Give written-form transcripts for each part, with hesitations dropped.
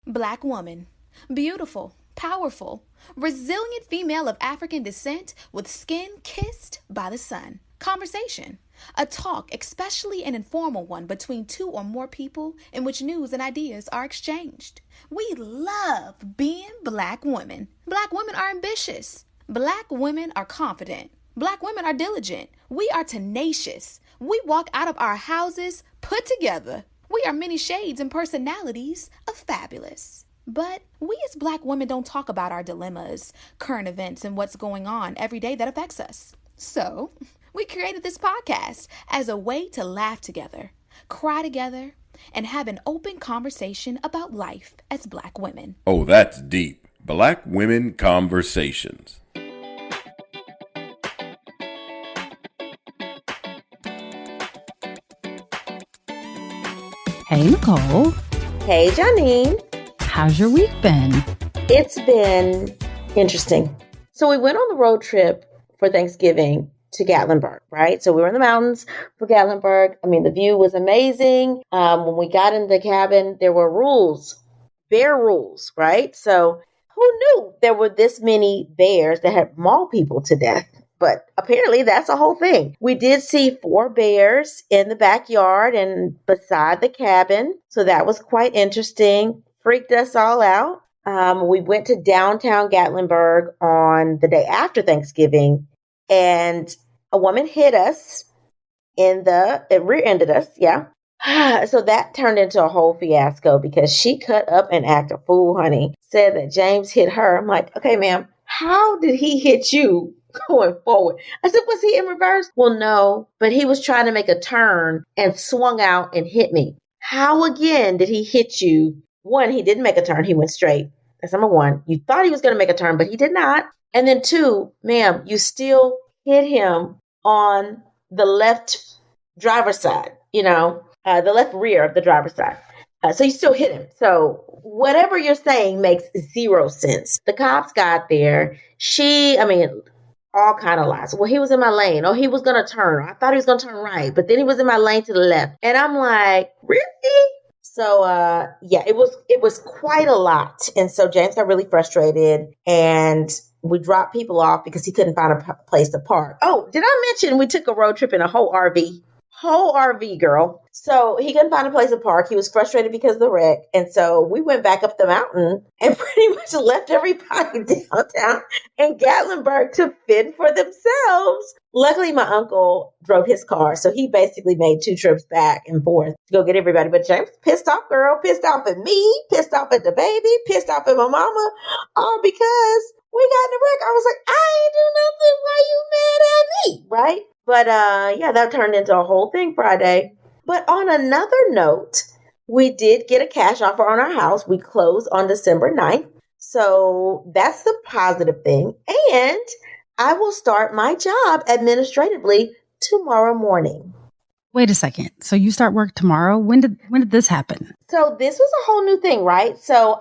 Black woman. Beautiful, powerful, resilient female of African descent with skin kissed by the sun. Conversation. A talk, especially an informal one between two or more people in which news and ideas are exchanged. We love being black women. Black women are ambitious. Black women are confident. Black women are diligent. We are tenacious. We walk out of our houses put together. We are many shades and personalities of fabulous. But we as black women don't talk about our dilemmas, current events, and what's going on every day that affects us. So, we created this podcast as a way to laugh together, cry together, and have an open conversation about life as black women. Oh, that's deep. Black Women Conversations. Hey, Nicole. Hey, Janine. How's your week been? It's been interesting. So we went on the road trip for Thanksgiving to Gatlinburg, right? So we were in the mountains for Gatlinburg. I mean, the view was amazing. When we got in the cabin, there were rules, bear rules, right? So who knew there were this many bears that had mauled people to death? But apparently that's a whole thing. We did see 4 bears in the backyard and beside the cabin. So that was quite interesting. Freaked us all out. We went to downtown Gatlinburg on the day after Thanksgiving, and a woman hit us it rear-ended us, yeah. So that turned into a whole fiasco because she cut up and acted a fool, honey. Said that James hit her. I'm like, okay, ma'am, how did he hit you going forward? I said, was he in reverse? Well, no, but he was trying to make a turn and swung out and hit me. How again did he hit you? One, he didn't make a turn. He went straight. That's number one. You thought he was going to make a turn, but he did not. And then 2, ma'am, you still hit him on the left driver's side, the left rear of the driver's side. So you still hit him. So whatever you're saying makes 0 sense. The cops got there. All kind of lies. Well, he was in my lane. Oh, he was going to turn. I thought he was going to turn right, but then he was in my lane to the left. And I'm like, really? So, it was quite a lot. And so James got really frustrated and we dropped people off because he couldn't find a place to park. Oh, did I mention we took a road trip in a whole RV? Whole RV, girl. So he couldn't find a place to park. He was frustrated because of the wreck. And so we went back up the mountain and pretty much left everybody downtown in Gatlinburg to fend for themselves. Luckily, my uncle drove his car. So he basically made 2 trips back and forth to go get everybody. But James, pissed off, girl, pissed off at me, pissed off at the baby, pissed off at my mama, all because we got in a wreck. I was like, I ain't do nothing. Why you mad at me? Right? But that turned into a whole thing Friday. But on another note, we did get a cash offer on our house. We closed on December 9th. So that's the positive thing. And I will start my job administratively tomorrow morning. Wait a second. So you start work tomorrow? When did this happen? So this was a whole new thing, right? So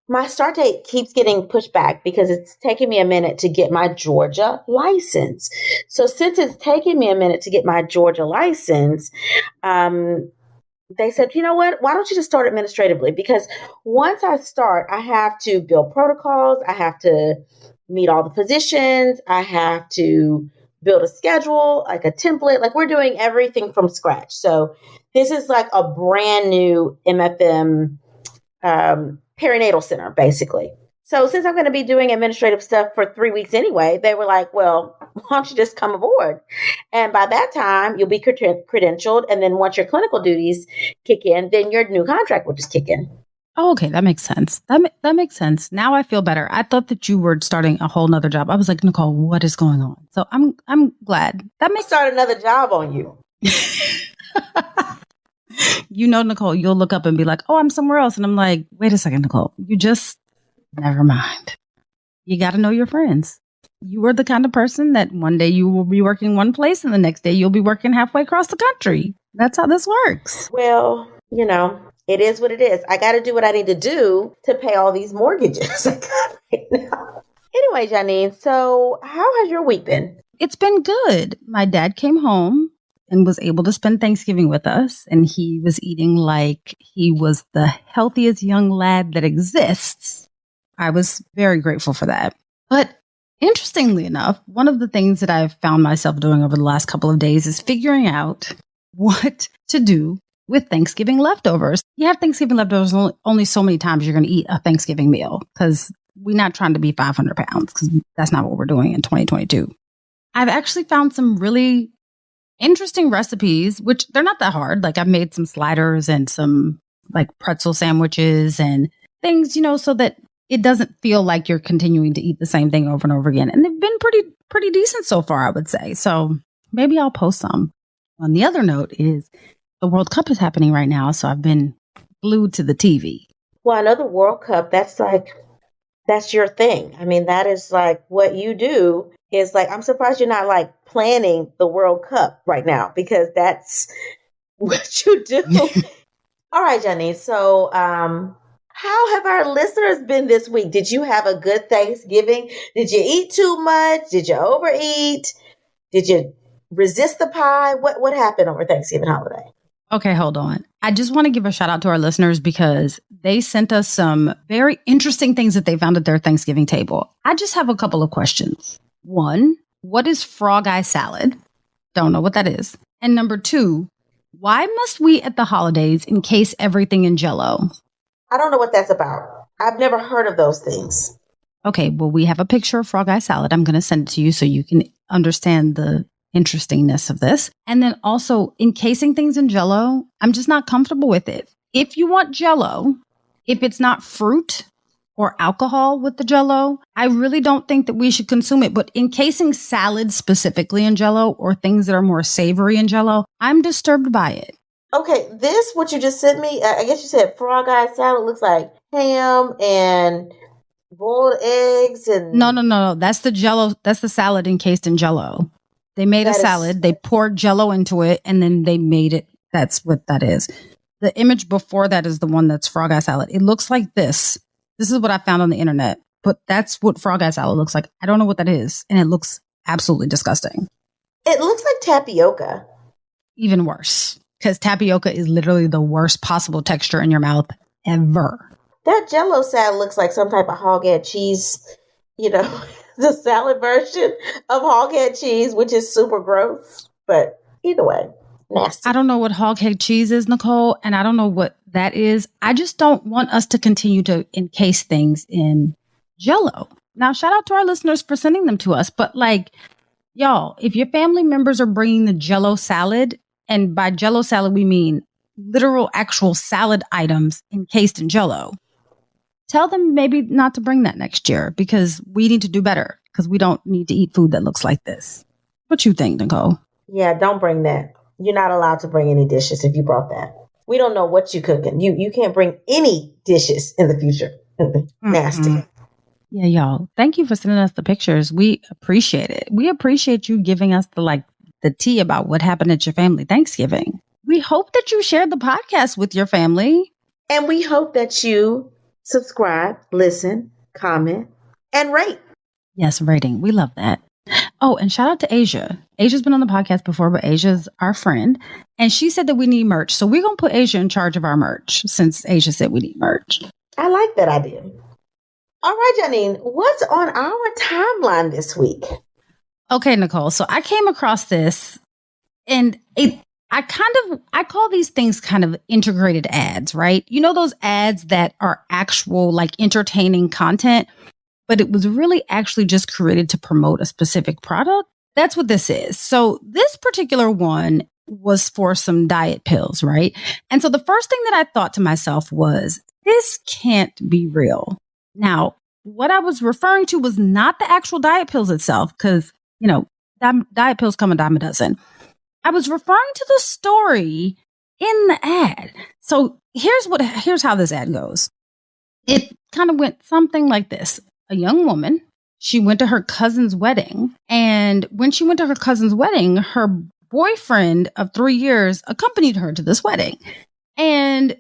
my start date keeps getting pushed back because it's taking me a minute to get my Georgia license. So since it's taking me a minute to get my Georgia license, they said, you know what? Why don't you just start administratively? Because once I start, I have to build protocols. I have to meet all the positions. I have to build a schedule, like a template. Like we're doing everything from scratch. So this is like a brand new MFM perinatal center, basically. So since I'm going to be doing administrative stuff for 3 weeks anyway, they were like, well, why don't you just come aboard? And by that time, you'll be credentialed. And then once your clinical duties kick in, then your new contract will just kick in. Oh, okay. That makes sense. That makes sense. Now I feel better. I thought that you were starting a whole nother job. I was like, Nicole, what is going on? So I'm glad. That makes start another job on you. Nicole, you'll look up and be like, oh, I'm somewhere else. And I'm like, wait a second, Nicole, never mind. You got to know your friends. You are the kind of person that one day you will be working one place and the next day you'll be working halfway across the country. That's how this works. Well, it is what it is. I got to do what I need to do to pay all these mortgages I got right now. Anyway, Janine, so how has your week been? It's been good. My dad came home and was able to spend Thanksgiving with us. And he was eating like he was the healthiest young lad that exists. I was very grateful for that. But interestingly enough, one of the things that I've found myself doing over the last couple of days is figuring out what to do with Thanksgiving leftovers. You have Thanksgiving leftovers only so many times you're going to eat a Thanksgiving meal, because we're not trying to be 500 pounds, because that's not what we're doing in 2022. I've actually found some really interesting recipes, which they're not that hard. Like, I've made some sliders and some like pretzel sandwiches and things, so that it doesn't feel like you're continuing to eat the same thing over and over again. And they've been pretty decent so far, I would say. So maybe I'll post some. On the other note is the World Cup is happening right now, so I've been glued to the TV. Well, I know the World Cup, that's your thing. I mean, that is like what you do is like, I'm surprised you're not like planning the World Cup right now, because that's what you do. All right, Janine. So, how have our listeners been this week? Did you have a good Thanksgiving? Did you eat too much? Did you overeat? Did you resist the pie? What happened over Thanksgiving holiday? Okay, hold on. I just want to give a shout out to our listeners, because they sent us some very interesting things that they found at their Thanksgiving table. I just have a couple of questions. One, what is frog eye salad? Don't know what that is. And number two, why must we at the holidays encase everything in Jell-O? I don't know what that's about. I've never heard of those things. Okay, well, we have a picture of frog eye salad. I'm going to send it to you so you can understand the interestingness of this. And then also encasing things in Jell-O, I'm just not comfortable with it. If you want Jell-O, if it's not fruit or alcohol with the Jell-O, I really don't think that we should consume it. But encasing salad specifically in Jell-O, or things that are more savory in Jell-O, I'm disturbed by it. Okay, what you just sent me, I guess you said frog eye salad, looks like ham and boiled eggs and... No. That's the Jell-O. That's the salad encased in Jell-O. They made a salad. They poured Jell-O into it, and then they made it. That's what that is. The image before that is the one that's frog eye salad. It looks like this. This is what I found on the internet, but that's what frog eye salad looks like. I don't know what that is, and it looks absolutely disgusting. It looks like tapioca. Even worse, because tapioca is literally the worst possible texture in your mouth ever. That Jell-O salad looks like some type of hog head cheese, the salad version of hog head cheese, which is super gross. But either way, nasty. I don't know what hog head cheese is, Nicole, and I don't know what that is. I just don't want us to continue to encase things in Jell-O. Now, shout out to our listeners for sending them to us. But like, y'all, if your family members are bringing the Jell-O salad, and by Jell-O salad, we mean literal actual salad items encased in Jell-O, tell them maybe not to bring that next year, because we need to do better, because we don't need to eat food that looks like this. What you think, Nicole? Yeah, don't bring that. You're not allowed to bring any dishes if you brought that. We don't know what you're cooking. You can't bring any dishes in the future. Nasty. Yeah, y'all. Thank you for sending us the pictures. We appreciate it. We appreciate you giving us the tea about what happened at your family Thanksgiving. We hope that you shared the podcast with your family. And we hope that you subscribe, listen, comment, and rate. Yes, rating. We love that. Oh, and shout out to Asia. Asia's been on the podcast before, but Asia's our friend. And she said that we need merch. So we're going to put Asia in charge of our merch, since Asia said we need merch. I like that idea. All right, Janine, what's on our timeline this week? Okay, Nicole. So I came across this, and I call these things kind of integrated ads, right? You know, those ads that are actual like entertaining content, but it was really actually just created to promote a specific product. That's what this is. So this particular one was for some diet pills, right? And so the first thing that I thought to myself was, this can't be real. Now, what I was referring to was not the actual diet pills itself, because, diet pills come a dime a dozen. I was referring to the story in the ad. So here's how this ad goes. It kind of went something like this. A young woman, she went to her cousin's wedding. And when she went to her cousin's wedding, her boyfriend of 3 years accompanied her to this wedding. And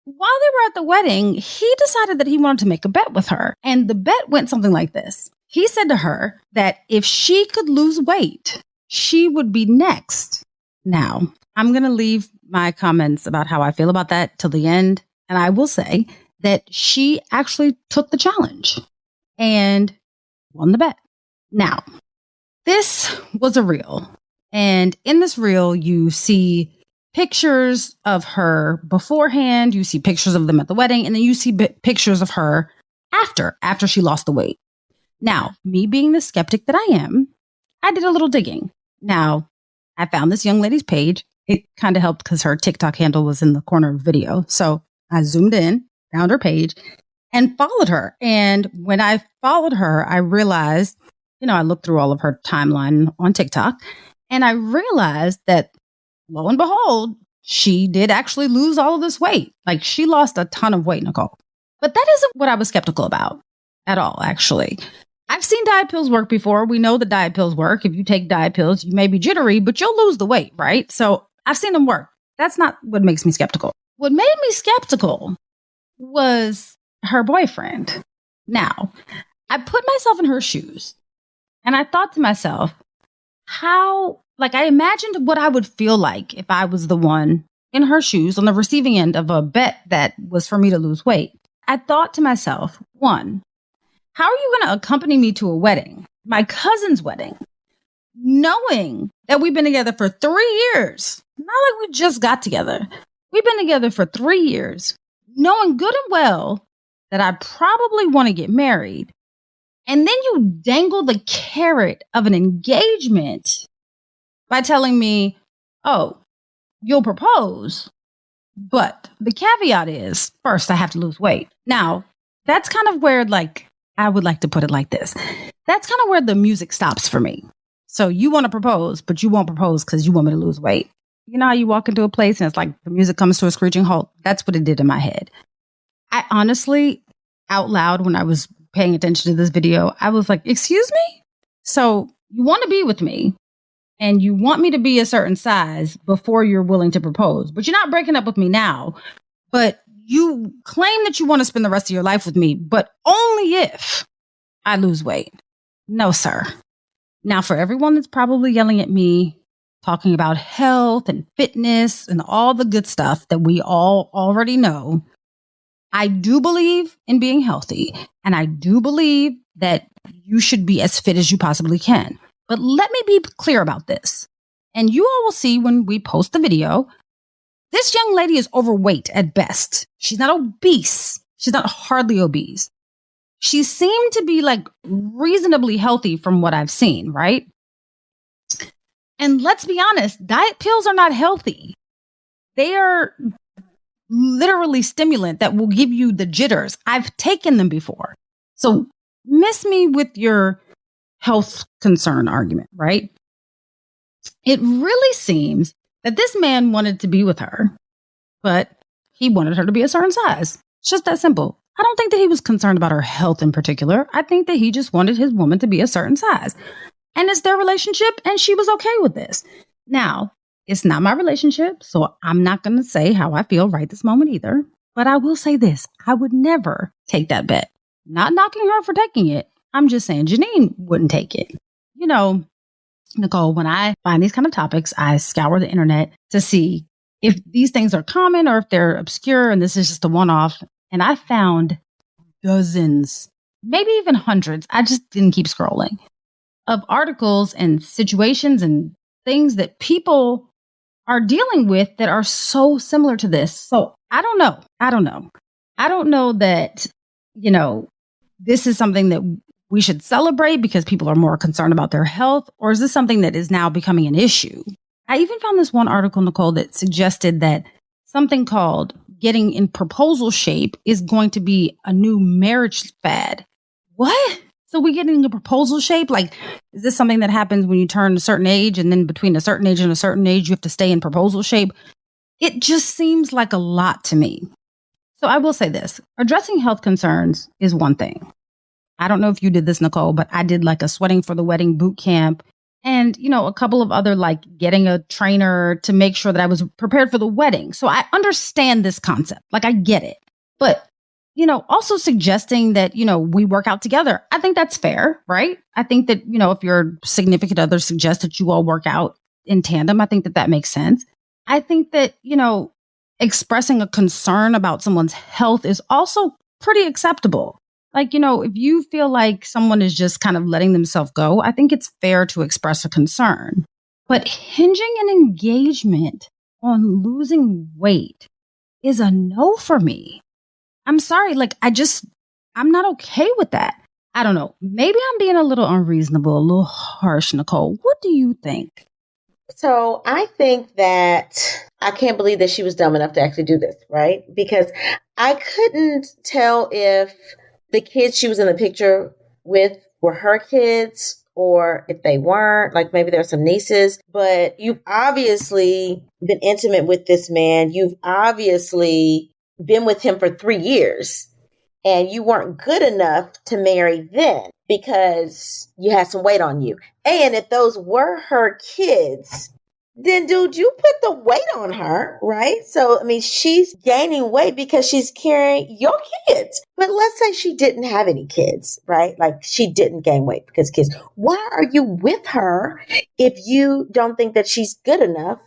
while they were at the wedding, he decided that he wanted to make a bet with her. And the bet went something like this. He said to her that if she could lose weight, she would be next Now, I'm going to leave my comments about how I feel about that till the end. And I will say that she actually took the challenge and won the bet. Now, this was a reel. And in this reel, you see pictures of her beforehand, you see pictures of them at the wedding, and then you see pictures of her after she lost the weight. Now, me being the skeptic that I am, I did a little digging. Now, I found this young lady's page. It kind of helped because her TikTok handle was in the corner of the video. So I zoomed in, found her page, and followed her. And when I followed her, I realized, I looked through all of her timeline on TikTok, and I realized that, lo and behold, she did actually lose all of this weight. Like, she lost a ton of weight, Nicole. But that isn't what I was skeptical about at all, actually. I've seen diet pills work before. We know that diet pills work. If you take diet pills, you may be jittery, but you'll lose the weight, right? So I've seen them work. That's not what makes me skeptical. What made me skeptical was her boyfriend. Now, I put myself in her shoes, and I thought to myself, I imagined what I would feel like if I was the one in her shoes on the receiving end of a bet that was for me to lose weight. I thought to myself, one, how are you going to accompany me to a wedding, my cousin's wedding, knowing that we've been together for 3 years? Not like we just got together. We've been together for 3 years, knowing good and well that I probably want to get married. And then you dangle the carrot of an engagement by telling me, oh, you'll propose. But the caveat is, first, I have to lose weight. Now, that's kind of where, I would like to put it like this. That's kind of where the music stops for me. So you want to propose, but you won't propose because you want me to lose weight. You know how you walk into a place and it's like the music comes to a screeching halt? That's what it did in my head. I honestly, out loud, when I was paying attention to this video, I was like, excuse me? So you want to be with me and you want me to be a certain size before you're willing to propose, but you're not breaking up with me now. But you claim that you want to spend the rest of your life with me, but only if I lose weight. No, sir. Now, for everyone that's probably yelling at me, talking about health and fitness and all the good stuff that we all already know, I do believe in being healthy, and I do believe that you should be as fit as you possibly can. But let me be clear about this. And you all will see when we post the video, this young lady is overweight at best. She's not obese. She's not hardly obese. She seemed to be reasonably healthy from what I've seen, right? And let's be honest, diet pills are not healthy. They are literally stimulant that will give you the jitters. I've taken them before. So miss me with your health concern argument, right? It really seems that this man wanted to be with her, but he wanted her to be a certain size. It's just that simple. I don't think that he was concerned about her health in particular. I think that he just wanted his woman to be a certain size. And it's their relationship, and she was okay with this. Now, it's not my relationship, so I'm not going to say how I feel right this moment either. But I will say this. I would never take that bet. Not knocking her for taking it. I'm just saying Janine wouldn't take it. You know, Nicole, when I find these kind of topics, I scour the internet to see if these things are common or if they're obscure and this is just a one-off. And I found dozens, maybe even hundreds. I just didn't keep scrolling of articles and situations and things that people are dealing with that are so similar to this. So I don't know. I don't know that, this is something that we should celebrate because people are more concerned about their health, or is this something that is now becoming an issue? I even found this one article, Nicole, that suggested that something called getting in proposal shape is going to be a new marriage fad. What? So we get in a proposal shape? Is this something that happens when you turn a certain age and then between a certain age and a certain age, you have to stay in proposal shape? It just seems like a lot to me. So I will say this. Addressing health concerns is one thing. I don't know if you did this, Nicole, but I did a sweating for the wedding boot camp and, a couple of other getting a trainer to make sure that I was prepared for the wedding. So I understand this concept. I get it. But also suggesting that, we work out together. I think that's fair, right? I think that, if your significant other suggests that you all work out, in tandem. I think that that makes sense. I think that, expressing a concern about someone's health is also pretty acceptable. Like, if you feel like someone is just kind of letting themselves go, I think it's fair to express a concern. But hinging an engagement on losing weight is a no for me. I'm sorry. Like, I'm not okay with that. I don't know. Maybe I'm being a little unreasonable, a little harsh, Nicole. What do you think? So I think that I can't believe that she was dumb enough to actually do this, right? Because I couldn't tell if the kids she was in the picture with were her kids or if they weren't. Like maybe there are some nieces, but you've obviously been intimate with this man. You've obviously been with him for 3 years and you weren't good enough to marry then because you had some weight on you. And if those were her kids, then dude, you put the weight on her, right? So, I mean, she's gaining weight because she's carrying your kids. But let's say she didn't have any kids, right? Like she didn't gain weight because kids. Why are you with her if you don't think that she's good enough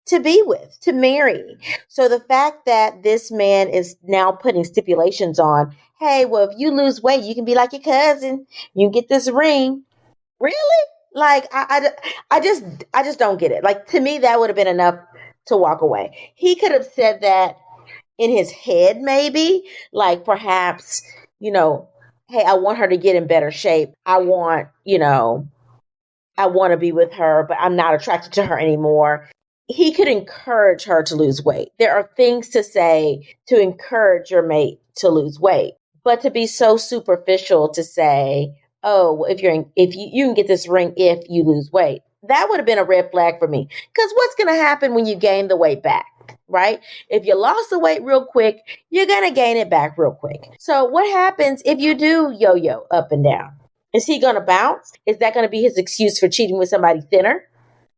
to be with, to marry? So the fact that this man is now putting stipulations on, hey, well, if you lose weight, you can be like your cousin. You can get this ring. Really? Like, I just don't get it. Like, to me, that would have been enough to walk away. He could have said that in his head, maybe, like perhaps, hey, I want her to get in better shape. I want to be with her, but I'm not attracted to her anymore. He could encourage her to lose weight. There are things to say to encourage your mate to lose weight, but to be so superficial to say, oh, if you can get this ring if you lose weight, that would have been a red flag for me. Because what's going to happen when you gain the weight back, right? If you lost the weight real quick, you're going to gain it back real quick. So what happens if you do yo-yo up and down? Is he going to bounce? Is that going to be his excuse for cheating with somebody thinner?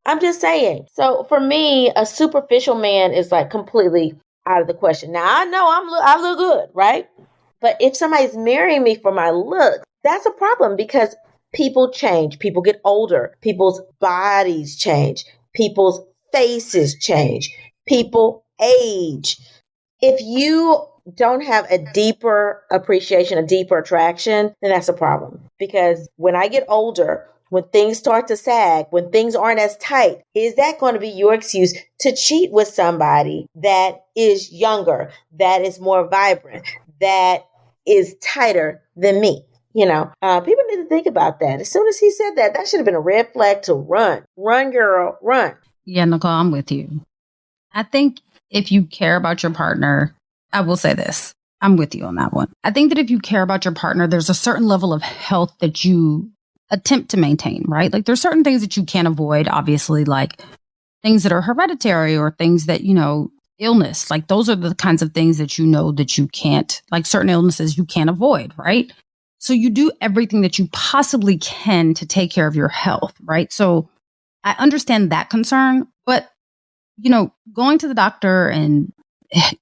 I'm just saying. So for me, a superficial man is like completely out of the question. Now I know I look good, right? But if somebody's marrying me for my look, that's a problem because people change. People get older. People's bodies change. People's faces change. People age. If you don't have a deeper appreciation, a deeper attraction, then that's a problem. Because when I get older, when things start to sag, when things aren't as tight, is that going to be your excuse to cheat with somebody that is younger, that is more vibrant, that is tighter than me? People need to think about that. As soon as he said that, that should have been a red flag to run. Run, girl, run. Yeah, Nicole, I'm with you. I think if you care about your partner, I will say this. I'm with you on that one. I think that if you care about your partner, there's a certain level of health that you attempt to maintain, right? Like there's certain things that you can't avoid, obviously, like things that are hereditary or things that, illness. Like those are the kinds of things that that you can't, like certain illnesses you can't avoid, right? So you do everything that you possibly can to take care of your health, right? So I understand that concern, but, going to the doctor and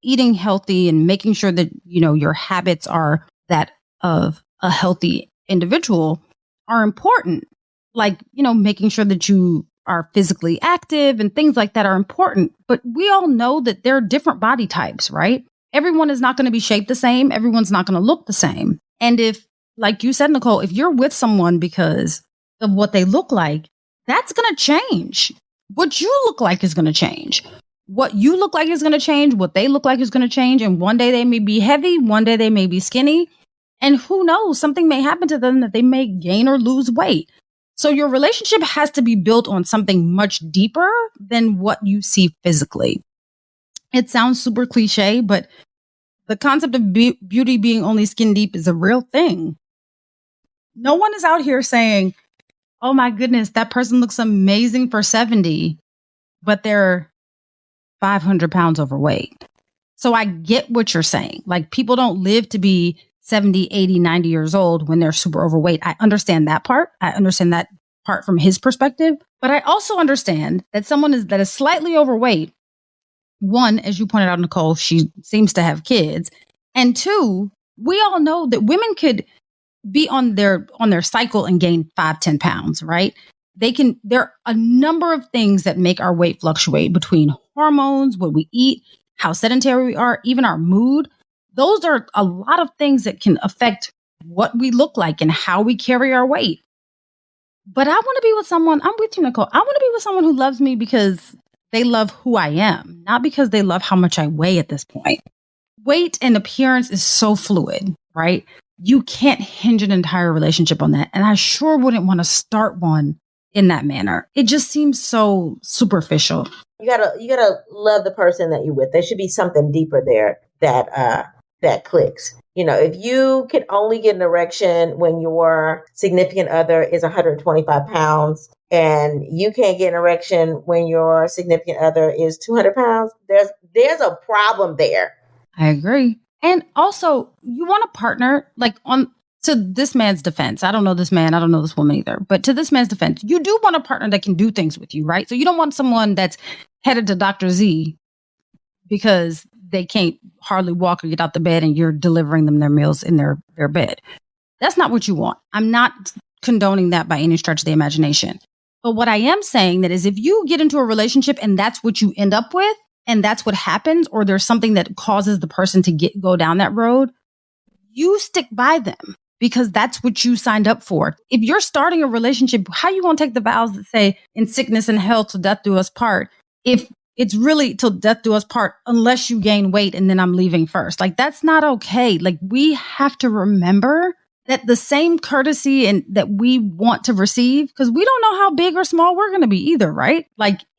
eating healthy and making sure that, your habits are that of a healthy individual are important. Like, making sure that you are physically active and things like that are important. But we all know that there are different body types, right? Everyone is not going to be shaped the same. Everyone's not going to look the same. And if, like you said, Nicole, if you're with someone because of what they look like, that's going to change. What you look like is going to change. What you look like is going to change. What they look like is going to change. And one day they may be heavy. One day they may be skinny. And who knows, something may happen to them that they may gain or lose weight. So your relationship has to be built on something much deeper than what you see physically. It sounds super cliche, but the concept of beauty being only skin deep is a real thing. No one is out here saying, oh my goodness, that person looks amazing for 70, but they're 500 pounds overweight. So I get what you're saying. Like people don't live to be 70, 80, 90 years old when they're super overweight. I understand that part. I understand that part from his perspective. But I also understand that someone that is slightly overweight, one, as you pointed out, Nicole, she seems to have kids. And two, we all know that women could be on their cycle and gain 5-10 pounds, right? there are a number of things that make our weight fluctuate between hormones, what we eat, how sedentary we are, even our mood. Those are a lot of things that can affect what we look like and how we carry our weight. But I want to be with someone, I'm with you, Nicole. I want to be with someone who loves me because they love who I am, not because they love how much I weigh at this point. Weight and appearance is so fluid, right? You can't hinge an entire relationship on that. And I sure wouldn't want to start one in that manner. It just seems so superficial. You gotta love the person that you're with. There should be something deeper there that clicks. If you can only get an erection when your significant other is 125 pounds and you can't get an erection when your significant other is 200 pounds, there's a problem there. I agree. And also, you want a partner, to this man's defense. I don't know this man. I don't know this woman either. But to this man's defense, you do want a partner that can do things with you, right? So you don't want someone that's headed to Dr. Z because they can't hardly walk or get out the bed and you're delivering them their meals in their bed. That's not what you want. I'm not condoning that by any stretch of the imagination. But what I am saying that is if you get into a relationship and that's what you end up with, and that's what happens, or there's something that causes the person to go down that road, you stick by them because that's what you signed up for. If you're starting a relationship, how you going to take the vows that say in sickness and health till death do us part? If it's really till death do us part, unless you gain weight and then I'm leaving first. That's not okay. We have to remember that the same courtesy and that we want to receive, because we don't know how big or small we're going to be either, right?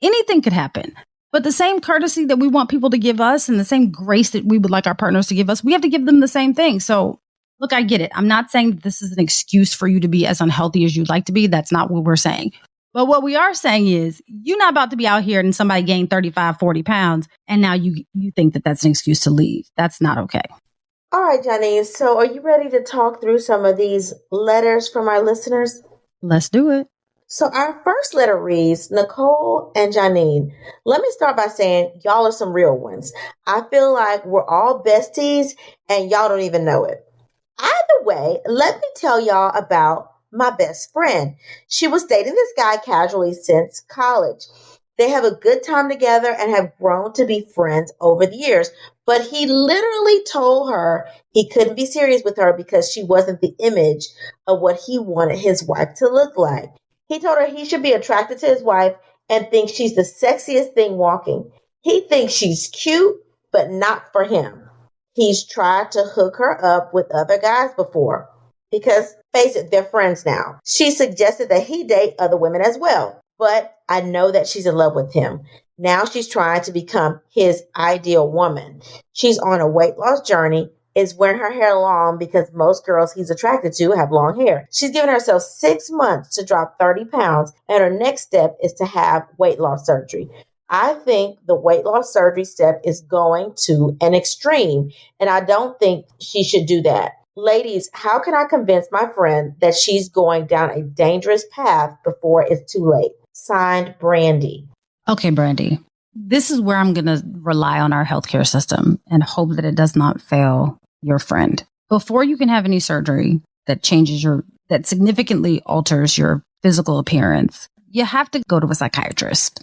Anything could happen. But the same courtesy that we want people to give us and the same grace that we would like our partners to give us, we have to give them the same thing. So, look, I get it. I'm not saying that this is an excuse for you to be as unhealthy as you'd like to be. That's not what we're saying. But what we are saying is you're not about to be out here and somebody gained 35, 40 pounds, and now you think that that's an excuse to leave. That's not okay. All right, Janine. So are you ready to talk through some of these letters from our listeners? Let's do it. So our first letter reads, Nicole and Janine, let me start by saying y'all are some real ones. I feel like we're all besties and y'all don't even know it. Either way, let me tell y'all about my best friend. She was dating this guy casually since college. They have a good time together and have grown to be friends over the years. But he literally told her he couldn't be serious with her because she wasn't the image of what he wanted his wife to look like. He told her he should be attracted to his wife and think she's the sexiest thing walking. He thinks she's cute, but not for him. He's tried to hook her up with other guys before because, face it, they're friends now. She suggested that he date other women as well, but I know that she's in love with him. Now she's trying to become his ideal woman. She's on a weight loss journey, is wearing her hair long because most girls he's attracted to have long hair. She's given herself 6 months to drop 30 pounds, and her next step is to have weight loss surgery. I think the weight loss surgery step is going to an extreme, and I don't think she should do that. Ladies, how can I convince my friend that she's going down a dangerous path before it's too late? Signed, Brandy. Okay, Brandy. This is where I'm going to rely on our healthcare system and hope that it does not fail your friend. Before you can have any surgery that that significantly alters your physical appearance, you have to go to a psychiatrist.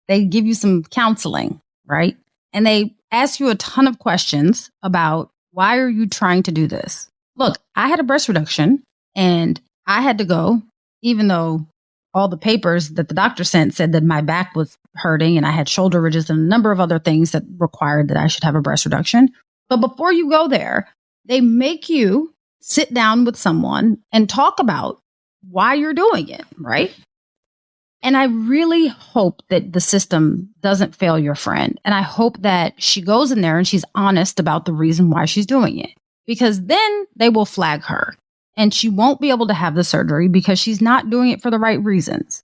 They give you some counseling, right? And they ask you a ton of questions about why are you trying to do this? Look, I had a breast reduction and I had to go, even though all the papers that the doctor sent said that my back was hurting and I had shoulder ridges and a number of other things that required that I should have a breast reduction. But before you go there, they make you sit down with someone and talk about why you're doing it, right? And I really hope that the system doesn't fail your friend. And I hope that she goes in there and she's honest about the reason why she's doing it. Because then they will flag her and she won't be able to have the surgery because she's not doing it for the right reasons.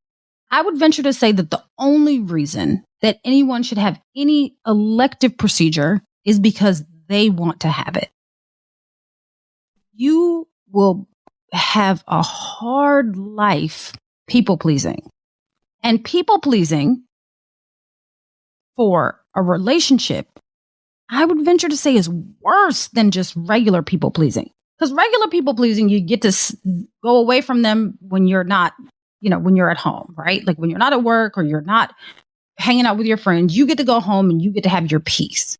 I would venture to say that the only reason that anyone should have any elective procedure is because they want to have it. You will have a hard life people pleasing. And people pleasing for a relationship, I would venture to say, is worse than just regular people pleasing. Because regular people pleasing, you get to go away from them when you're not, when you're at home, right? Like when you're not at work or you're not hanging out with your friends, you get to go home and you get to have your peace.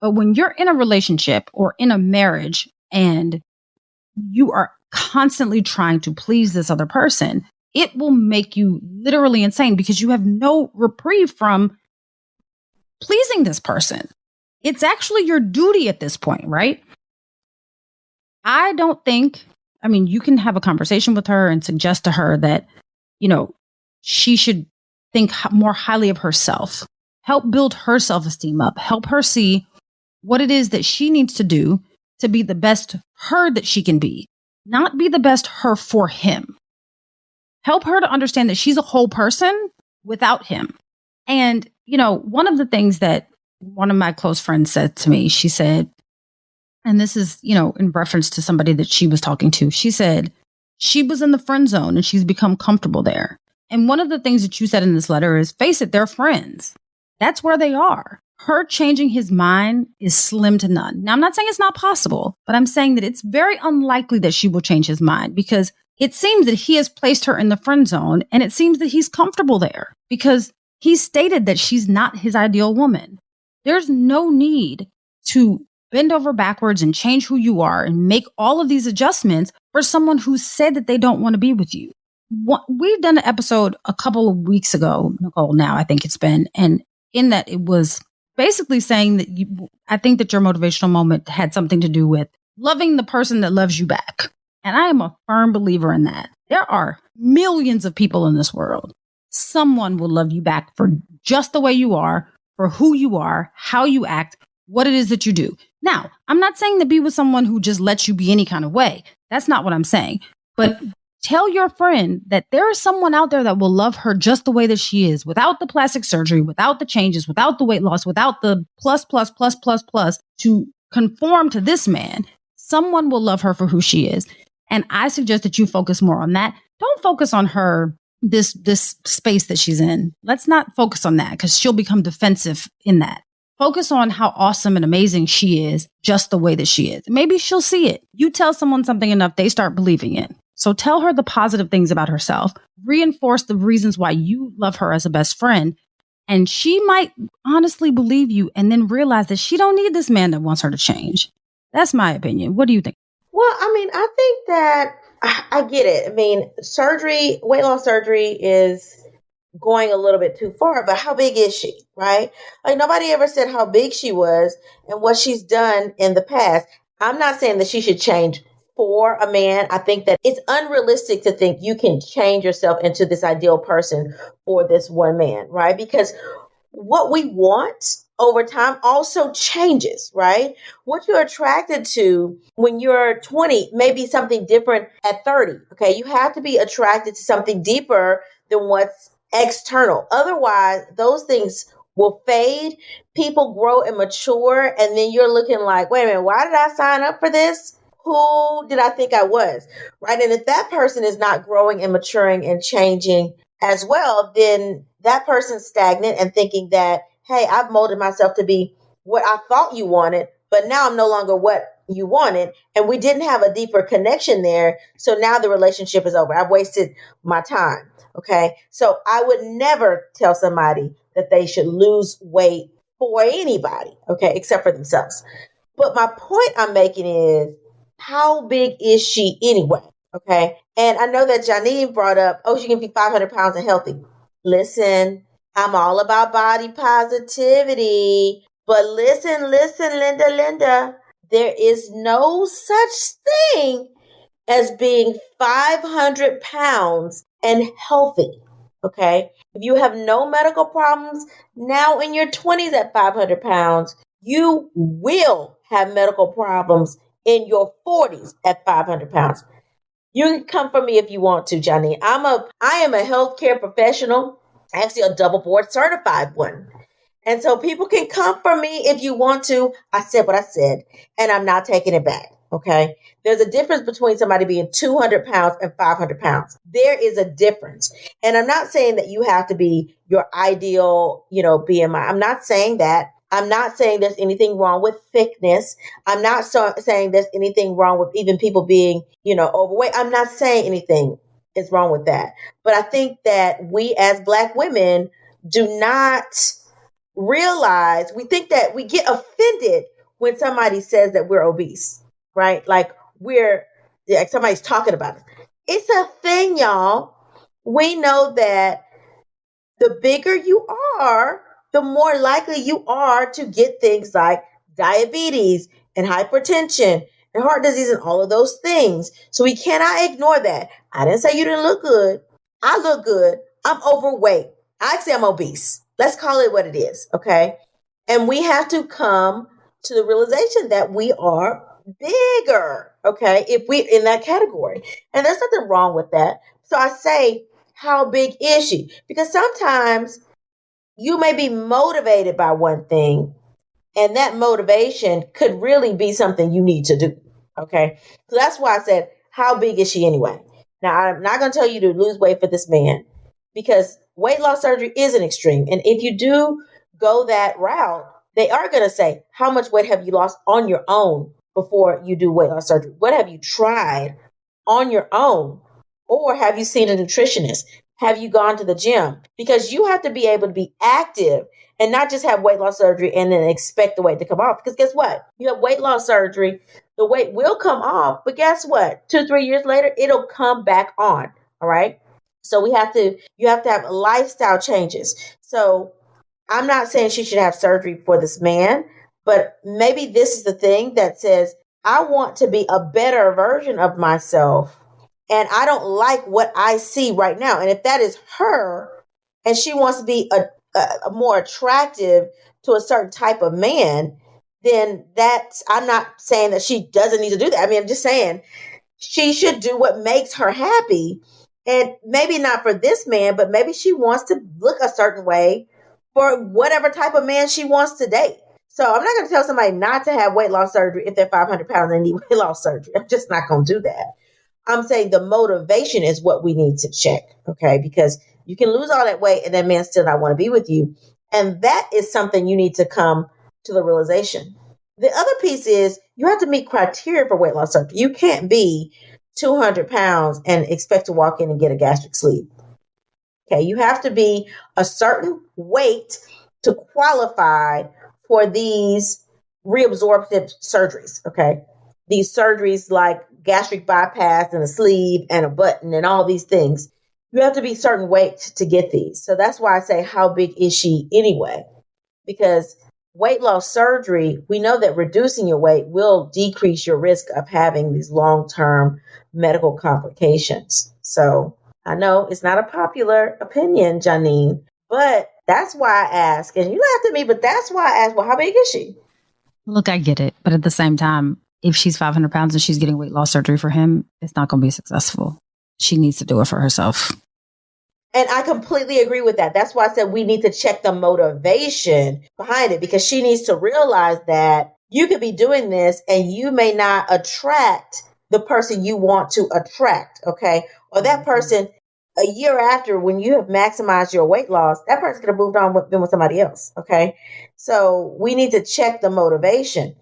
But when you're in a relationship or in a marriage and you are constantly trying to please this other person, it will make you literally insane because you have no reprieve from pleasing this person. It's actually your duty at this point, right? I don't think, you can have a conversation with her and suggest to her that, she should think more highly of herself, help build her self-esteem up, help her see what it is that she needs to do to be the best her that she can be, not be the best her for him. Help her to understand that she's a whole person without him. And, one of the things that one of my close friends said to me, she said, and this is, in reference to somebody that she was talking to, she said she was in the friend zone and she's become comfortable there. And one of the things that you said in this letter is, face it, they're friends. That's where they are. Her changing his mind is slim to none. Now, I'm not saying it's not possible, but I'm saying that it's very unlikely that she will change his mind because it seems that he has placed her in the friend zone and it seems that he's comfortable there because he stated that she's not his ideal woman. There's no need to bend over backwards and change who you are and make all of these adjustments for someone who said that they don't want to be with you. We've done an episode a couple of weeks ago, Nicole, now I think it's been, and in that it was basically saying that I think that your motivational moment had something to do with loving the person that loves you back. And I am a firm believer in that. There are millions of people in this world. Someone will love you back for just the way you are, for who you are, how you act, what it is that you do. Now, I'm not saying to be with someone who just lets you be any kind of way. That's not what I'm saying. But tell your friend that there is someone out there that will love her just the way that she is, without the plastic surgery, without the changes, without the weight loss, without the plus to conform to this man. Someone will love her for who she is. And I suggest that you focus more on that. Don't focus on her, this space that she's in. Let's not focus on that because she'll become defensive in that. Focus on how awesome and amazing she is just the way that she is. Maybe she'll see it. You tell someone something enough, they start believing it. So tell her the positive things about herself. Reinforce the reasons why you love her as a best friend. And she might honestly believe you and then realize that she don't need this man that wants her to change. That's my opinion. What do you think? Well, I think that I get it. Weight loss surgery is going a little bit too far, but how big is she, right? Like nobody ever said how big she was and what she's done in the past. I'm not saying that she should change for a man. I think that it's unrealistic to think you can change yourself into this ideal person for this one man, right? Because what we want over time also changes, right? What you're attracted to when you're 20 may be something different at 30. Okay. You have to be attracted to something deeper than what's external. Otherwise, those things will fade. People grow and mature. And then you're looking like, wait a minute, why did I sign up for this? Who did I think I was? Right. And if that person is not growing and maturing and changing as well, then that person's stagnant and thinking that, hey, I've molded myself to be what I thought you wanted, but now I'm no longer what you wanted. And we didn't have a deeper connection there. So now the relationship is over. I've wasted my time. Okay. So I would never tell somebody that they should lose weight for anybody. Okay. Except for themselves. But my point I'm making is, how big is she anyway? Okay. And I know that Janine brought up, she can be 500 pounds and healthy. Listen, I'm all about body positivity. But listen, Linda, there is no such thing as being 500 pounds and healthy. Okay. If you have no medical problems now in your 20s at 500 pounds, you will have medical problems in your 40s at 500 pounds. You can come for me if you want to, Johnny. I am a healthcare professional, actually a double board certified one. And so people can come for me if you want to. I said what I said, and I'm not taking it back. Okay. There's a difference between somebody being 200 pounds and 500 pounds. There is a difference. And I'm not saying that you have to be your ideal, BMI. I'm not saying that. I'm not saying there's anything wrong with thickness. I'm not saying there's anything wrong with even people being, overweight. I'm not saying anything is wrong with that. But I think that we as Black women do not realize, we think that we get offended when somebody says that we're obese, right? Like somebody's talking about it. It's a thing, y'all. We know that the bigger you are, the more likely you are to get things like diabetes and hypertension and heart disease and all of those things. So we cannot ignore that. I didn't say you didn't look good. I look good. I'm overweight. I'd say I'm obese. Let's call it what it is, okay? And we have to come to the realization that we are bigger, okay, if we in that category. And there's nothing wrong with that. So I say, how big is she? Because sometimes you may be motivated by one thing, and that motivation could really be something you need to do. Okay. So that's why I said, how big is she anyway? Now, I'm not going to tell you to lose weight for this man, because weight loss surgery is an extreme. And if you do go that route, they are going to say, how much weight have you lost on your own before you do weight loss surgery? What have you tried on your own? Or have you seen a nutritionist? Have you gone to the gym? Because you have to be able to be active and not just have weight loss surgery and then expect the weight to come off. Because guess what? You have weight loss surgery, the weight will come off, but guess what? 2-3 years later, it'll come back on. All right. So you have to have lifestyle changes. So I'm not saying she should have surgery for this man, but maybe this is the thing that says, I want to be a better version of myself. And I don't like what I see right now. And if that is her and she wants to be a more attractive to a certain type of man, then I'm not saying that she doesn't need to do that. I mean, I'm just saying she should do what makes her happy. And maybe not for this man, but maybe she wants to look a certain way for whatever type of man she wants to date. So I'm not going to tell somebody not to have weight loss surgery if they're 500 pounds and they need weight loss surgery. I'm just not going to do that. I'm saying the motivation is what we need to check, okay? Because you can lose all that weight and that man still not want to be with you. And that is something you need to come to the realization. The other piece is you have to meet criteria for weight loss surgery. You can't be 200 pounds and expect to walk in and get a gastric sleeve. Okay, you have to be a certain weight to qualify for these reabsorptive surgeries, okay? These surgeries like gastric bypass and a sleeve and a button and all these things. You have to be certain weight to get these. So that's why I say, how big is she anyway? Because weight loss surgery, we know that reducing your weight will decrease your risk of having these long-term medical complications. So I know it's not a popular opinion, Janine, but that's why I ask. And you laughed at me, but that's why I asked, well, how big is she? Look, I get it. But at the same time, if she's 500 pounds and she's getting weight loss surgery for him, it's not going to be successful. She needs to do it for herself. And I completely agree with that. That's why I said we need to check the motivation behind it, because she needs to realize that you could be doing this and you may not attract the person you want to attract, okay? Or that person, a year after, when you have maximized your weight loss, that person could have moved on with somebody else, okay? So we need to check the motivation.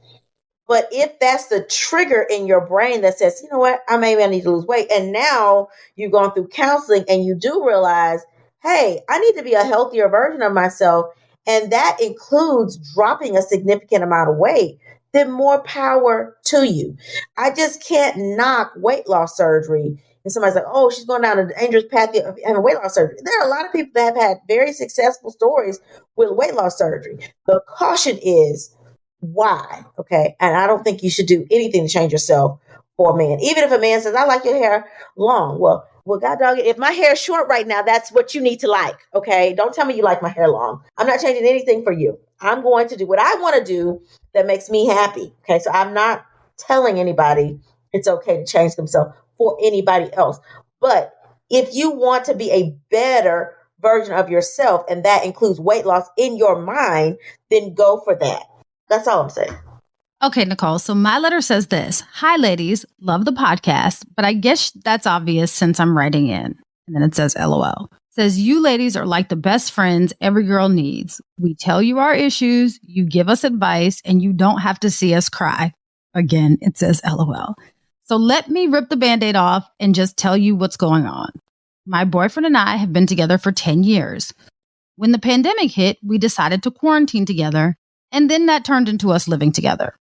But if that's the trigger in your brain that says, you know what, I need to lose weight. And now you've gone through counseling and you do realize, hey, I need to be a healthier version of myself. And that includes dropping a significant amount of weight, then more power to you. I just can't knock weight loss surgery. And somebody's like, oh, she's going down a dangerous path of having weight loss surgery. There are a lot of people that have had very successful stories with weight loss surgery. The caution is, why? Okay. And I don't think you should do anything to change yourself for a man. Even if a man says, I like your hair long. Well, God dog it. If my hair is short right now, that's what you need to like. Okay. Don't tell me you like my hair long. I'm not changing anything for you. I'm going to do what I want to do that makes me happy. Okay. So I'm not telling anybody it's okay to change themselves for anybody else. But if you want to be a better version of yourself, and that includes weight loss in your mind, then go for that. That's all I'm saying. Okay, Nicole. So my letter says this. Hi, ladies. Love the podcast, but I guess that's obvious since I'm writing in. And then it says LOL. It says, you ladies are like the best friends every girl needs. We tell you our issues, you give us advice, and you don't have to see us cry. Again, it says LOL. So let me rip the Band-Aid off and just tell you what's going on. my boyfriend and I have been together for 10 years. When the pandemic hit, we decided to quarantine together, and then that turned into us living together.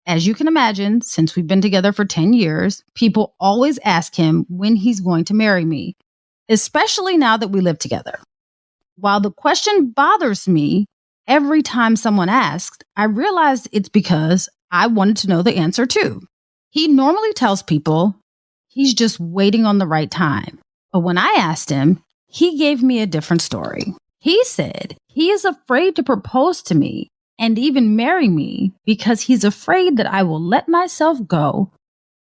As you can imagine, since we've been together for 10 years, people always ask him when he's going to marry me, especially now that we live together. While the question bothers me every time someone asks, I realized it's because I wanted to know the answer too. He normally tells people he's just waiting on the right time. But when I asked him, he gave me a different story. He said he is afraid to propose to me and even marry me because he's afraid that I will let myself go,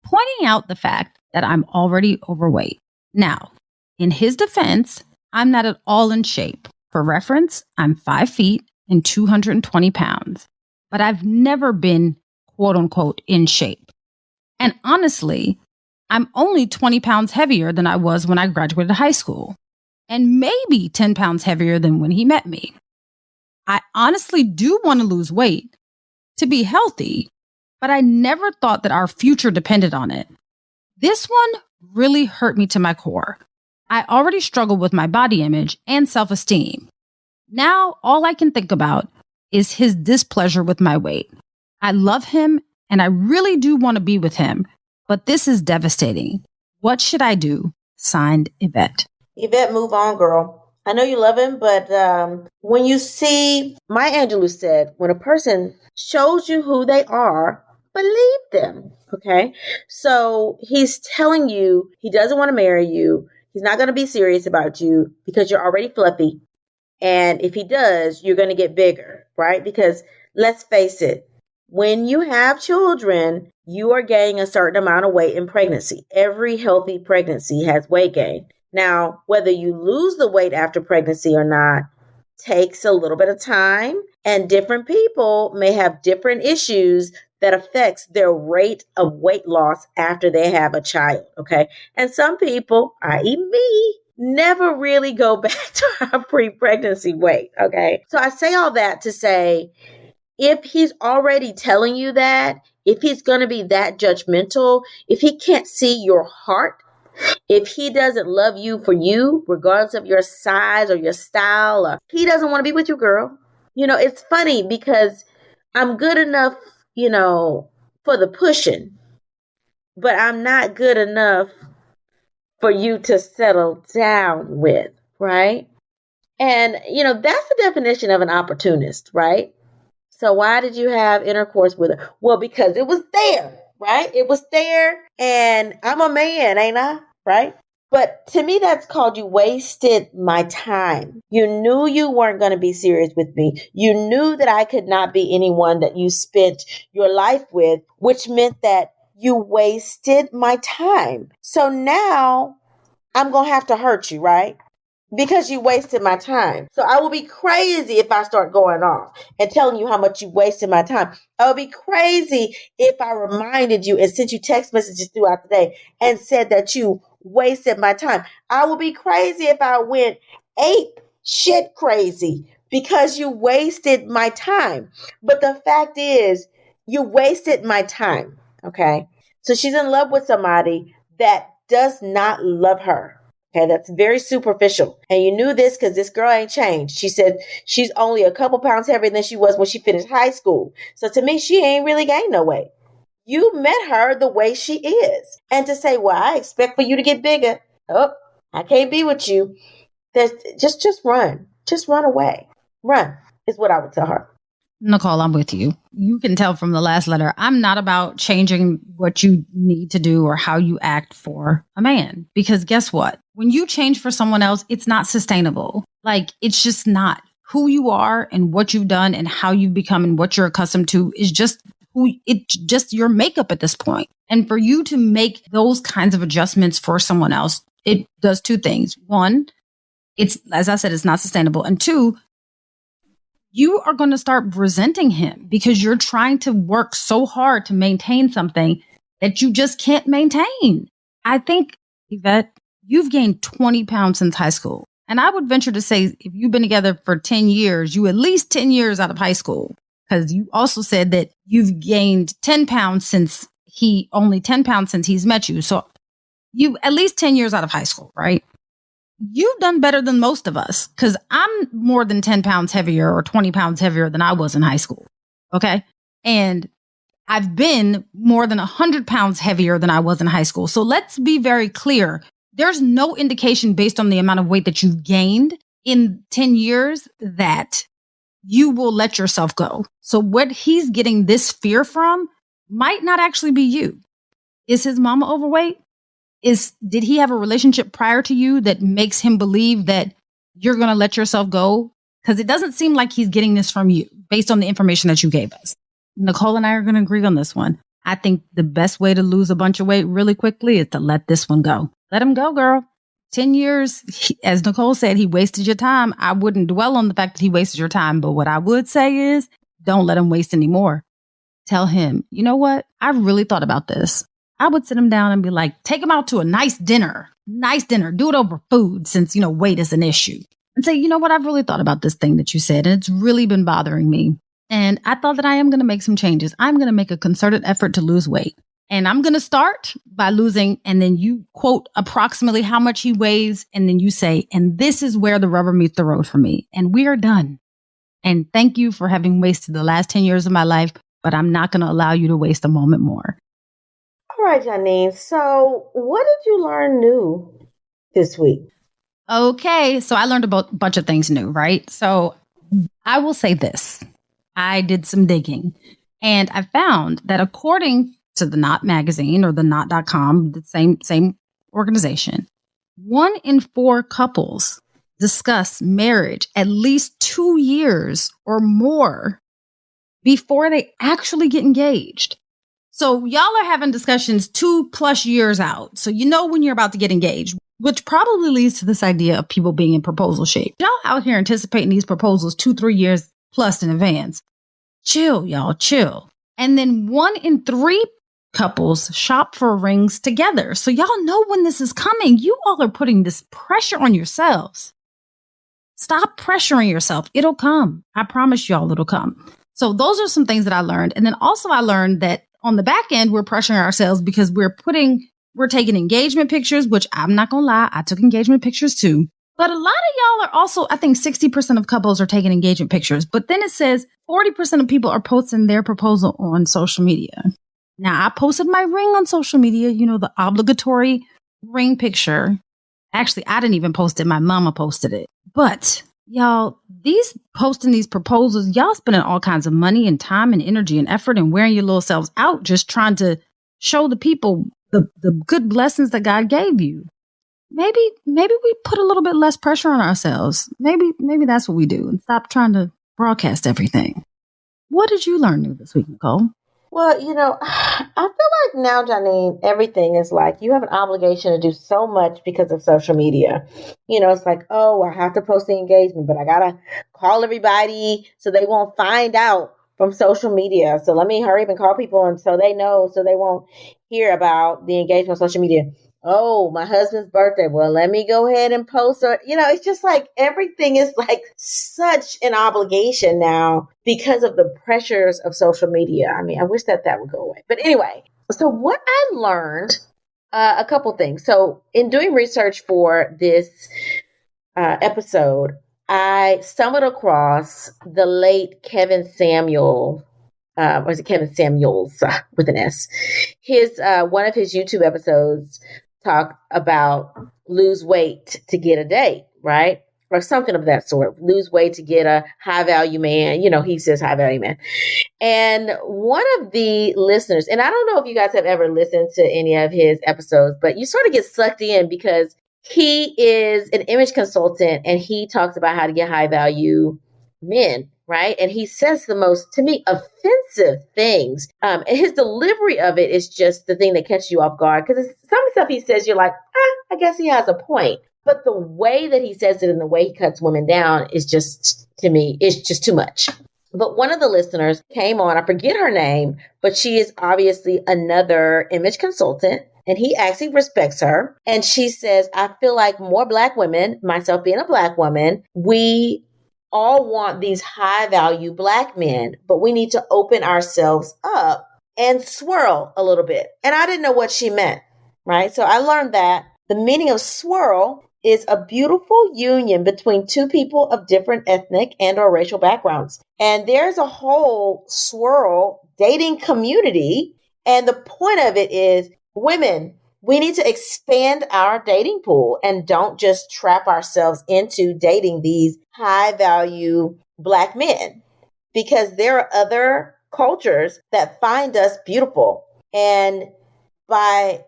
pointing out the fact that I'm already overweight. Now, in his defense, I'm not at all in shape. For reference, I'm 5 feet and 220 pounds, but I've never been quote unquote in shape. And honestly, I'm only 20 pounds heavier than I was when I graduated high school, and maybe 10 pounds heavier than when he met me. I honestly do want to lose weight to be healthy, but I never thought that our future depended on it. This one really hurt me to my core. I already struggle with my body image and self-esteem. Now, all I can think about is his displeasure with my weight. I love him and I really do want to be with him, but this is devastating. What should I do? Signed, Yvette. Yvette, move on, girl. I know you love him, but when you see, Maya Angelou said, when a person shows you who they are, believe them. Okay? So he's telling you he doesn't want to marry you. He's not going to be serious about you because you're already fluffy. And if he does, you're going to get bigger, right? Because let's face it, when you have children, you are gaining a certain amount of weight in pregnancy. Every healthy pregnancy has weight gain. Now, whether you lose the weight after pregnancy or not takes a little bit of time, and different people may have different issues that affects their rate of weight loss after they have a child, okay? And some people, i.e. me, never really go back to our pre-pregnancy weight, okay? So I say all that to say, if he's already telling you that, if he's going to be that judgmental, if he can't see your heart, if he doesn't love you for you, regardless of your size or your style, or he doesn't want to be with you, girl. You know, it's funny because I'm good enough, for the pushing, but I'm not good enough for you to settle down with, right? And, that's the definition of an opportunist, right? So why did you have intercourse with her? Well, because it was there, right? It was there, and I'm a man, ain't I? Right? But to me, that's called you wasted my time. You knew you weren't going to be serious with me. You knew that I could not be anyone that you spent your life with, which meant that you wasted my time. So now I'm going to have to hurt you, right? Because you wasted my time. So I will be crazy if I start going off and telling you how much you wasted my time. I would be crazy if I reminded you and sent you text messages throughout the day and said that you wasted my time. I would be crazy if I went ape shit crazy because you wasted my time. But the fact is, you wasted my time. Okay. So she's in love with somebody that does not love her. Okay, that's very superficial. And you knew this because this girl ain't changed. She said she's only a couple pounds heavier than she was when she finished high school. So to me, she ain't really gained no weight. You met her the way she is. And to say, well, I expect for you to get bigger. Oh, I can't be with you. Just run. Just run away. Run is what I would tell her. Nicole, I'm with you. You can tell from the last letter, I'm not about changing what you need to do or how you act for a man. Because guess what? When you change for someone else, it's not sustainable. Like, it's just not. Who you are and what you've done and how you've become and what you're accustomed to is just it's just your makeup at this point. And for you to make those kinds of adjustments for someone else, it does two things. One, it's, as I said, it's not sustainable. And two, you are going to start resenting him because you're trying to work so hard to maintain something that you just can't maintain. I think, Yvette, you've gained 20 pounds since high school. And I would venture to say if you've been together for 10 years, you at least 10 years out of high school. Because you also said that you've gained 10 pounds since he's met you. So you at least 10 years out of high school, right? you've done better than most of us because I'm more than 10 pounds heavier or 20 pounds heavier than I was in high school. Okay. And I've been more than 100 pounds heavier than I was in high school. So let's be very clear. There's no indication based on the amount of weight that you've gained in 10 years that you will let yourself go. So what he's getting this fear from might not actually be you. Is his mama overweight? Did he have a relationship prior to you that makes him believe that you're going to let yourself go? Because it doesn't seem like he's getting this from you based on the information that you gave us. Nicole and I are going to agree on this one. I think the best way to lose a bunch of weight really quickly is to let this one go. Let him go, girl. 10 years, as Nicole said, he wasted your time. I wouldn't dwell on the fact that he wasted your time. But what I would say is don't let him waste any more. Tell him, you know what? I really thought about this. I would sit him down and be like, take him out to a nice dinner. Do it over food since, weight is an issue. And say, you know what? I've really thought about this thing that you said, and it's really been bothering me. And I thought that I am going to make some changes. I'm going to make a concerted effort to lose weight. And I'm going to start by losing, and then you quote approximately how much he weighs. And then you say, and this is where the rubber meets the road for me. And we are done. And thank you for having wasted the last 10 years of my life, but I'm not going to allow you to waste a moment more. All right, Janine. So what did you learn new this week? Okay. So I learned about a bunch of things new, right? So I will say this. I did some digging and I found that according to the Knot magazine or the knot.com, the same organization, 1 in 4 couples discuss marriage at least 2 years or more before they actually get engaged. So y'all are having discussions 2+ years out. So when you're about to get engaged, which probably leads to this idea of people being in proposal shape. Y'all out here anticipating these proposals 2-3 years plus in advance. Chill, y'all, chill. And then 1 in 3 couples shop for rings together. So y'all know when this is coming. You all are putting this pressure on yourselves. Stop pressuring yourself. It'll come. I promise y'all it'll come. So those are some things that I learned. And then also I learned that on the back end, we're pressuring ourselves because we're taking engagement pictures, which I'm not going to lie. I took engagement pictures too. But a lot of y'all are also, I think 60% of couples are taking engagement pictures. But then it says 40% of people are posting their proposal on social media. Now, I posted my ring on social media, the obligatory ring picture. Actually, I didn't even post it. My mama posted it. But y'all, posting these proposals, y'all spending all kinds of money and time and energy and effort and wearing your little selves out just trying to show the people the good blessings that God gave you. Maybe we put a little bit less pressure on ourselves. Maybe that's what we do and stop trying to broadcast everything. What did you learn new this week, Nicole? Well, I feel like now, Janine, everything is like you have an obligation to do so much because of social media. It's like, oh, I have to post the engagement, but I got to call everybody so they won't find out from social media. So let me hurry up and call people and so they know, so they won't hear about the engagement on social media. Oh, my husband's birthday. Well, let me go ahead and post it. It's just like everything is like such an obligation now because of the pressures of social media. I mean, I wish that would go away. But anyway, so what I learned, a couple things. So in doing research for this episode, I stumbled across the late Kevin Samuel. Or is it Kevin Samuels with an S? His one of his YouTube episodes talk about lose weight to get a date, right? Or something of that sort. Lose weight to get a high value man. He says high value man. And one of the listeners, and I don't know if you guys have ever listened to any of his episodes, but you sort of get sucked in because he is an image consultant and he talks about how to get high value men, right? And he says the most, to me, offensive things. And his delivery of it is just the thing that catches you off guard. Because some stuff he says, you're like, I guess he has a point. But the way that he says it and the way he cuts women down is just, to me, it's just too much. But one of the listeners came on, I forget her name, but she is obviously another image consultant. And he actually respects her. And she says, I feel like more Black women, myself being a Black woman, we all want these high value Black men, but we need to open ourselves up and swirl a little bit. And I didn't know what she meant, right? So I learned that the meaning of swirl is a beautiful union between two people of different ethnic and or racial backgrounds. And there's a whole swirl dating community. And the point of it is, women, we need to expand our dating pool and don't just trap ourselves into dating these high value Black men, because there are other cultures that find us beautiful. And by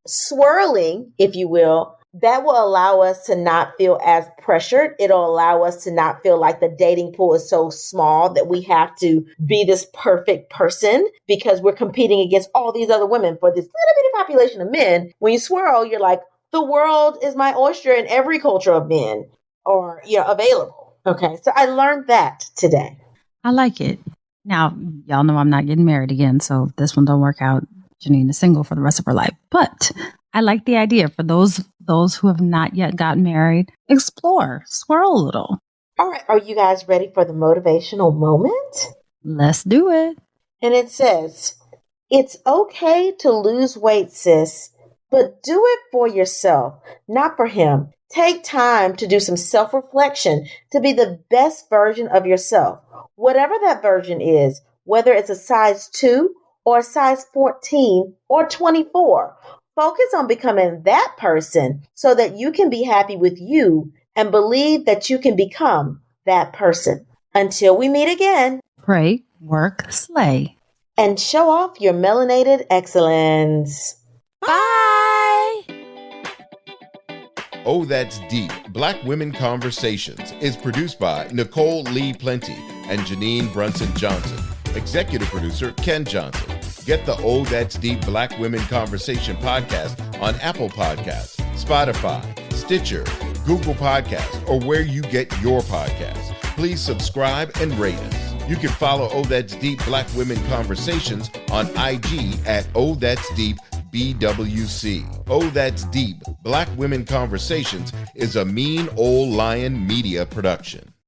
swirling, if you will, that will allow us to not feel as pressured. It'll allow us to not feel like the dating pool is so small that we have to be this perfect person because we're competing against all these other women for this little bitty population of men. When you swirl, you're like, the world is my oyster and every culture of men are, available. Okay. So I learned that today. I like it. Now, y'all know I'm not getting married again, so if this one don't work out, Janine is single for the rest of her life. But I like the idea for those who have not yet gotten married. Explore, swirl a little. All right. Are you guys ready for the motivational moment? Let's do it. And it says, it's okay to lose weight, sis, but do it for yourself, not for him. Take time to do some self-reflection to be the best version of yourself. Whatever that version is, whether it's a size 2 or a size 14 or 24, focus on becoming that person so that you can be happy with you and believe that you can become that person. Until we meet again, pray, work, slay, and show off your melanated excellence. Bye! Oh, That's Deep, Black Women Conversations is produced by Nicole Lee Plenty and Janine Brunson Johnson. Executive producer, Ken Johnson. Get the Oh, That's Deep Black Women Conversation podcast on Apple Podcasts, Spotify, Stitcher, Google Podcasts, or where you get your podcasts. Please subscribe and rate us. You can follow Oh, That's Deep Black Women Conversations on IG at Oh, That's Deep BWC. Oh, That's Deep Black Women Conversations is a Mean Old Lion Media production.